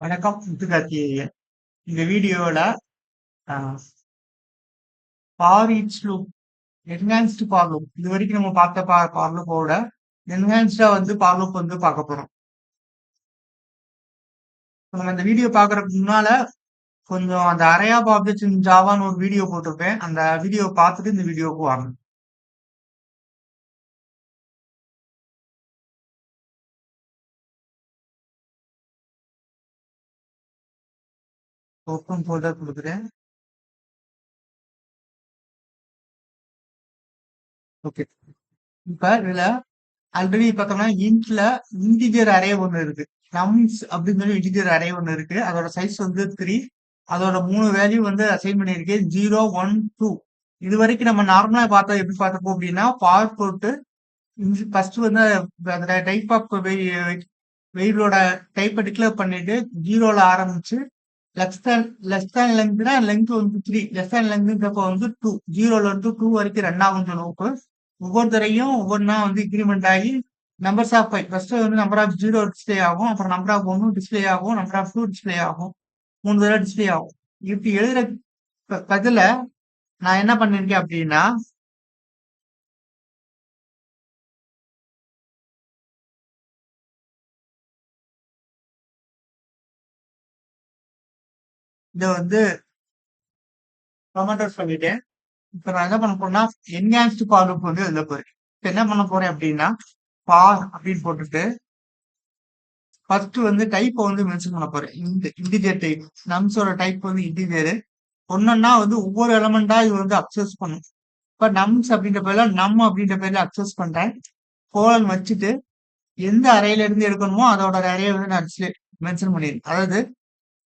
வணக்கம் முத்துக்கார்த்தி ஐயா. இந்த வீடியோல for each loop enhanced for loop இது வரைக்கும் நம்ம பார்த்த ஃபார் லூப்போட என்ஹான்ஸ்டா வந்து ஃபார் லூப் வந்து பார்க்க போறோம். நம்ம இந்த வீடியோ பார்க்கறதுக்கு முன்னால கொஞ்சம் அந்த அரே ஆஃப் ஆப்ஜெக்ட்ஸ் இன் ஜாவான்னு ஒரு வீடியோ போட்டிருப்பேன். அந்த வீடியோ பார்த்துட்டு இந்த வீடியோவுக்கு வாங்க. ஓப்பன் ஃபோல்டர் கொடுக்குறேன். ஓகே. இப்ப இதுல ஆல்ரெடி பார்த்தோம்னா இன்ட்ல இன்டிஜர் அரே ஒன்று இருக்கு. நம்ஸ் அப்படின்னு சொல்லி இன்டிஜர் அரே ஒன்று இருக்கு. அதோட சைஸ் வந்து 3. அதோட 3 வேல்யூ வந்து அசைன் பண்ணியிருக்கேன். 0, 1, 2. இது வரைக்கும் நம்ம நார்மலா பார்த்தா எப்படி பார்த்திருப்போம் அப்படின்னா ஃபார் போட்டு ஃபர்ஸ்ட் வந்து அந்த டைப் ஆஃப் வெயிலோட டைப்பை டிக்ளேர் பண்ணிட்டு 0ல ஆரம்பிச்சு லெஸ் தேன் லெங்க்னா லெங்க் வந்து 3, லெஸ் தேன் லெங்க்ன்றப்ப வந்து 2, 0ல இருந்து 2 வரைக்கும் ரன் ஆகும் லூப்பு. ஒவ்வொரு தடையும் ஒவ்வொன்றா வந்து இன்க்ரிமெண்ட் ஆகி நம்பர்ஸ் ஆஃப் 5 ஃபர்ஸ்ட் வந்து நம்பர் ஆஃப் 0 டிஸ்ப்ளே ஆகும், அப்புறம் நம்பர் ஆஃப் 1 டிஸ்ப்ளே ஆகும், நம்பர் ஆஃப் 2 டிஸ்ப்ளே ஆகும், 3 தடவை டிஸ்ப்ளே ஆகும். இப்படி எழுதுற பதில நான் என்ன பண்ணிருக்கேன் அப்படின்னா இதை வந்து கமெண்ட் பண்ணிட்டேன். இப்ப நான் என்ன பண்ண போறேன்னா என்ஹான்ஸ்டு ஃபார் லூப் வந்து எழுத போறேன். இப்ப என்ன பண்ண போறேன் அப்படின்னா ஃபார் அப்படின்னு போட்டுட்டு ஃபர்ஸ்ட் வந்து டைப்பை வந்து மென்ஷன் பண்ண போறேன். இந்த இன்டிஜர் டைப் நம்ஸோட டைப் வந்து இன்டிஜர். ஒன்னொன்னா வந்து ஒவ்வொரு எலமெண்டா இது வந்து அக்சஸ் பண்ணும். இப்ப நம்ஸ் அப்படின்ற பேர்ல நம் அப்படின்ற பேர்ல அக்சஸ் பண்றேன். கோலன் வச்சுட்டு எந்த அறையில இருந்து எடுக்கணுமோ அதோட அறையை வந்து நான் மென்ஷன் பண்ணிருக்கேன். அதாவது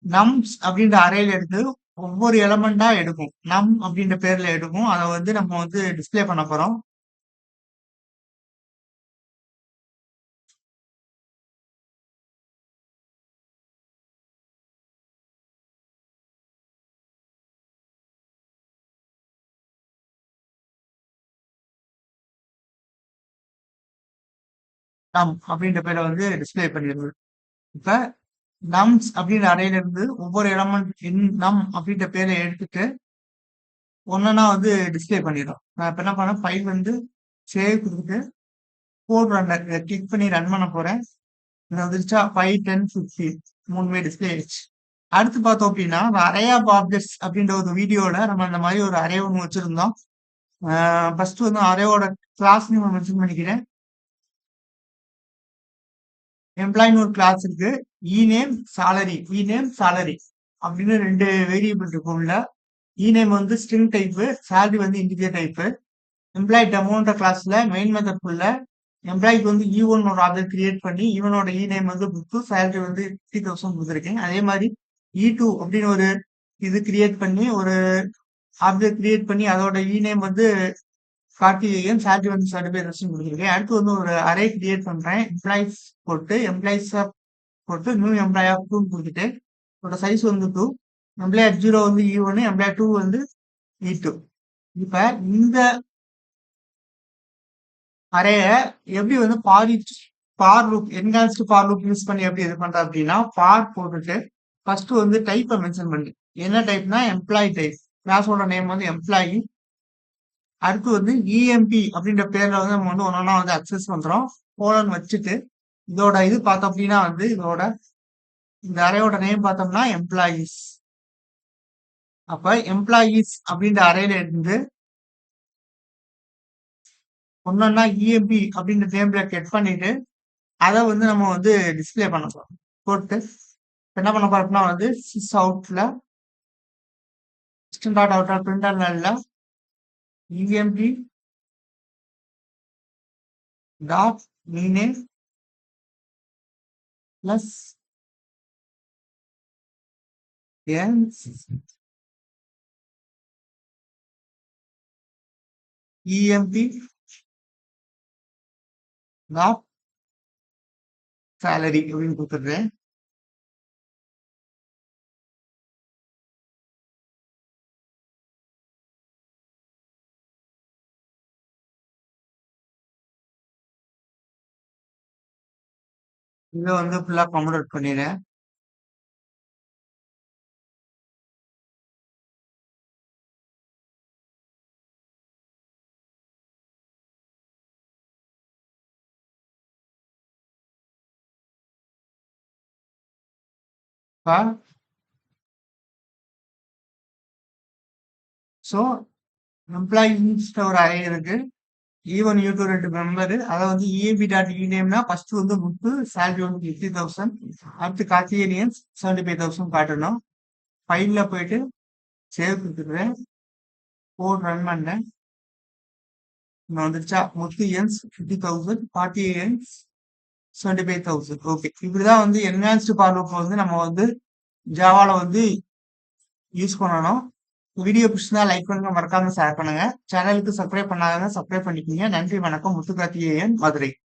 நம்ஸ் அப்படின்ற அறையில இருந்து ஒவ்வொரு எலமெண்டா எடுக்கும். நம் அப்படின்ற பேர்ல எடுக்கும். அதை வந்து நம்ம வந்து டிஸ்ப்ளே பண்ண போறோம். நம் அப்படின்ற பேரை வந்து டிஸ்ப்ளே பண்ணிடுறது. இப்ப நம்ஸ் அப்படின்ற அறையில இருந்து ஒவ்வொரு எலமெண்ட் நம் அப்படின்ற பேரை எடுத்துட்டு ஒன்னொன்னா வந்து டிஸ்ப்ளே பண்ணிடும். நான் இப்ப என்ன பண்ணேன் ஃபைல் வந்து சேவ் கொடுத்துட்டு கோட் ரன்னர் இதை கிளிக் பண்ணி ரன் பண்ண போறேன். இது வந்துருச்சா 5, 10, 15 மூணுமே டிஸ்ப்ளே ஆயிடுச்சு. அடுத்து பார்த்தோம் அப்படின்னா அரே ஆஃப் ஆப்ஜெக்ட்ஸ் அப்படின்ற ஒரு வீடியோல நம்ம இந்த மாதிரி ஒரு அரே ஒன்று வச்சிருந்தோம். ஃபர்ஸ்ட் வந்து அரேவோட கிளாஸ் நேம் மென்ஷன் பண்ணிக்கிறேன். எம்ப்ளாயின்னு ஒரு கிளாஸ் இருக்கு. இநேம் சாலரி அப்படின்னு 2 வேரியபிள் இருக்கும் உள்ள. இநேம் வந்து ஸ்ட்ரிங் டைப்பு, salary வந்து இன்டிஜர் டைப்பு. எம்ப்ளாயி டெமோன்ற கிளாஸ்ல மெயின் மெத்தட்குள்ள எம்ப்ளாய்க்கு வந்து E1 ஒரு ஆப்ஜெக்ட் கிரியேட் பண்ணி ஈவனோட நேம் வந்து புக்கு, salary வந்து 50,000 கொடுத்துருக்கேன். அதே மாதிரி E2 அப்படின்னு ஒரு இது கிரியேட் பண்ணி ஒரு ஆப்ஜெக்ட் கிரியேட் பண்ணி அதோட நேம் வந்து 40,000, salary வந்து 35,000 கொடுத்துருக்கேன். அடுத்து வந்து ஒரு அரே கிரியேட் பண்றேன். எம்ப்ளாயிஸ் போட்டு நியூ எம்ப்ளாய் ஆஃப் 2 கொடுத்துட்டு அதோட சைஸ் வந்து 2. எம்ப்ளாய் 0 வந்து E1, எம்ப்ளாய் 2 வந்து E2. இப்ப இந்த அரேய எப்படி வந்து for loop enhanced for loop use பண்ணி எப்படி இது பண்ற அப்படின்னா ஃபார் போட்டுட்டு ஃபர்ஸ்ட் வந்து டைப்பை மென்ஷன் பண்ணி என்ன டைப்னா எம்ப்ளாயி டைப். கிளாஸோட நேம் வந்து எம்ப்ளாயி. அடுத்து வந்து இஎம்பி அப்படின்ற பேர்ல வந்து நம்ம வந்து ஒன்னொன்னா வந்து அக்சஸ் பண்றோம். கோலன் வச்சுட்டு இதோட இது பார்த்தோம் அப்படின்னா வந்து இந்த அரேயோட நேம் பார்த்தோம்னா எம்ப்ளாயீஸ். அப்ப எம்ப்ளாயீஸ் அப்படின்ற அறையில இருந்து ஒன்னொன்னா இஎம்பி அப்படின்ற நேம்ல கெட் பண்ணிட்டு அதை வந்து நம்ம வந்து டிஸ்ப்ளே பண்ண போறோம். போட்டு என்ன பண்ண போறோம்னா வந்து சிஸ் அவுட்ல சிஸ்டம் டாட் அவுட் பிரிண்டர்ல EMP dot name plus n EMP dot salary அப்படின்னு கொடுத்துடுறேன். இதை வந்து ஃபுல்லா கம்ப்ளீட் பண்ணிடுறேன். ஸோ எம்ப்ளாயிஸ்ட ஒரு அரே இருக்கு. Even you two 2 member. அதை வந்து இஏபி டாட் இநேம்னா ஃபர்ஸ்ட் வந்து முத்து சேலரி வந்து 50,000. அடுத்து கார்த்திகேயன்ஸ் 75,000 காட்டணும். ஃபைல்ல போயிட்டு சேவ் கொடுத்துருவேன். கோட் ரன் பண்ணேன். வந்துருச்சா? முத்து என்ஸ் 50,000, கார்த்திகேயன்ஸ் 75,000. ஓகே, இப்படிதான் வந்து என்ஹான்ஸ்டு ஃபார் லூப் வந்து நம்ம வந்து ஜாவால வந்து யூஸ் பண்ணணும். வீடியோ பிடிச்சிருந்தா லைக் பண்ணுங்க, மறக்காம ஷேர் பண்ணுங்க. சேனலுக்கு சப்ஸ்கிரைப் பண்ணாதவங்க சப்ஸ்கிரைப் பண்ணிக்கோங்க. நன்றி, வணக்கம். முத்துக்கார்த்திகேயன், மதுரை.